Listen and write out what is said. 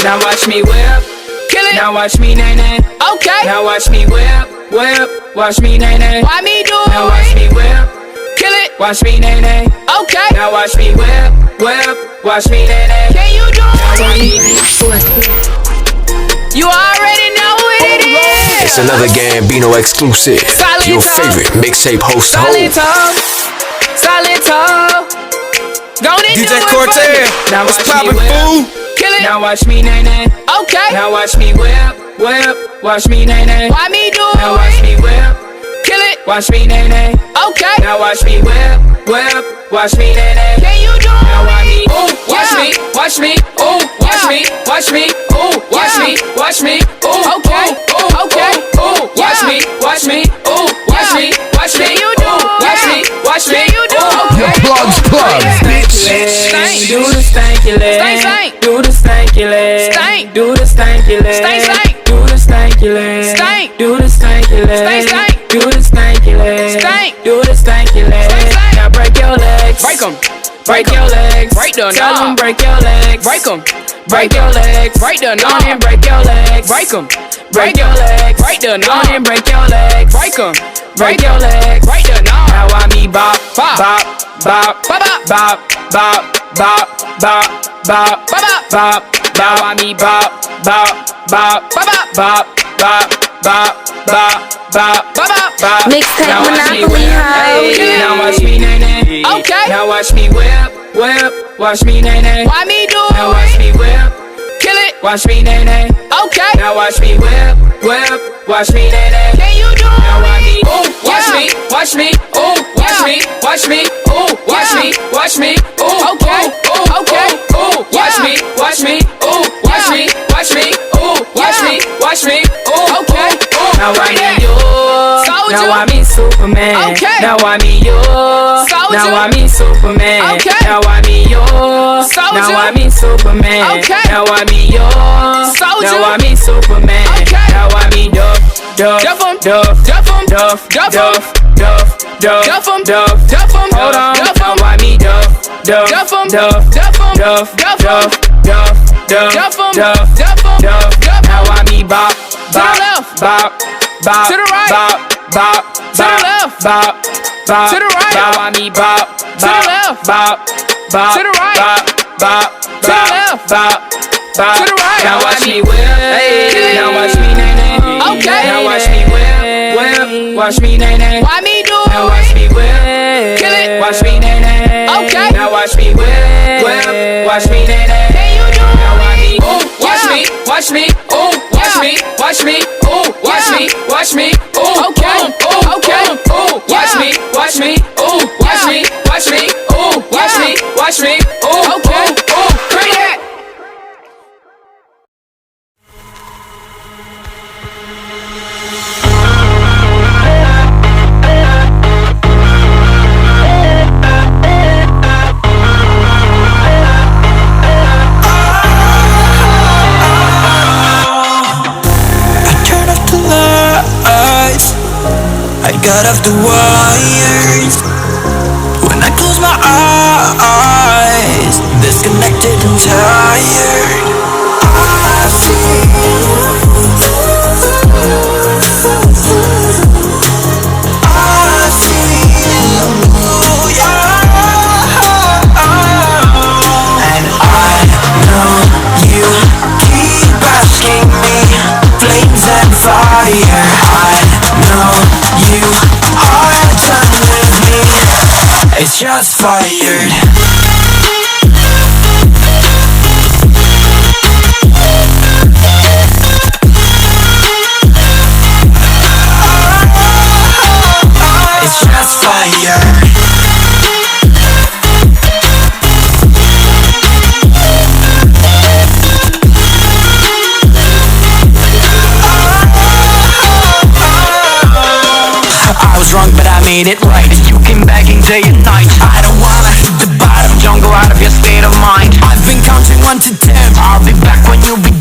Now watch me whip. Kill it. Now watch me nay nay. Okay. Now watch me whip, whip. Watch me nay nay. Why me do it? Now watch me whip. Kill it. Watch me nay nay. Okay. Now watch me whip, whip. Watch me nay nay. Can you do it? You already know what it is. It's another Gambino exclusive. Solid Your talk. favorite mixtape host. Solid talk. Solid talk. Go and DJ do it Cortez, for me. Now what's watch me poppin', whip. fool? Kill it. Now watch me nay nay. Okay. Now watch me whip, whip. Watch me nay nay. Why me do it? Now watch me whip. Kill it. Watch me nay nay. Okay. Now watch me whip, whip. Watch me nay nay. Can you do it? Now watch me. Ooh, watch me. Watch me. Ooh, watch me. Watch me. Ooh, watch me. Watch me. Ooh, okay. Ooh, okay. Ooh, watch me. Watch me. Ooh, watch me. Watch me. You do. Watch me. Watch me. You do. Your plug's plug, bitch. Do the stanky leg. Do the stanky leg. Stank. Do the stanky leg. Stank. Do the stanky leg. Stank. Do the stanky leg. Stank. Do the stanky leg. Stank. Do the stanky leg. Now break your legs. Break them. Break your legs. Break them. Tell them break your legs. Break them. Break your legs. Break them. On and break your legs. Break them. Break your legs. Break them. On and break your legs. Break them. Break your legs. Break them. Now I me bop, bop, bop, bop, bop, bop, bop, bop, bop, bop, bop, bop. Now I me bop, bop, bop, bop, bop, bop, bop, bop, bop, bop, bop. Mixtape Monopoly house. Now watch me nay nay. Okay. Now watch me whip, whip. Watch me nay nay. Why me do it? Now watch me whip. Kill it. Watch me nay nay. Okay. Now watch me whip, whip. Watch me nay nay. Can you do it? Now watch me. Ooh, watch me. Watch me. Ooh, watch me. Watch me. Ooh, watch me. Watch me. Ooh, okay. Ooh, okay. Ooh, watch me. Watch me. Ooh, watch me. Watch me. Ooh, watch me. Watch me. Ooh, okay. Now I me you. Now I me Superman. Okay. Now I me you. Now I me Superman. Okay. Now I me you. Now I me Superman. Okay. Now I me you. Now I me Superman. Okay. Now I me Duff, Duff, Duff, Duff, Duff, Duff, Duff, Duff, Duff, Duff, Duff. Hold on. Now I me Duff, Duff, Duff, Duff, Duff, Duff, Duff, Duff, Duff, Duff. Now I me bop, bop, bop, bop, to the right, bop, bop, to the left, bop, bop, to the right. Now I me bop, bop, bop, bop, to the right, bop, bop, to the left, bop, bop, to the right. Now watch me whip, now watch me nay nay. Okay. Now watch me whip, whip. Watch me nay nay. Why me do it? Now watch me whip, kill it. Watch me nay nay. Okay. Now watch me whip, whip. Watch me nay nay. Can you do it? Now watch me. Ooh, watch me, watch me. Ooh, watch me, watch me. Ooh, watch me, watch me. Ooh, okay, ooh, okay. Ooh, watch me, watch me. Ooh, watch me, watch me. Ooh, watch me, watch me. Ooh, okay, ooh, bring it. I got off the wires when I close my eyes, disconnected and tired. I feel, yeah. And I know you keep asking me, flames and fire. I know you are done with me, it's just fired. It's just fire. I was wrong, but I made it right. You came begging day and night. I don't wanna hit the bottom, don't go out of your state of mind. I've been counting 1 to 10. I'll be back when you be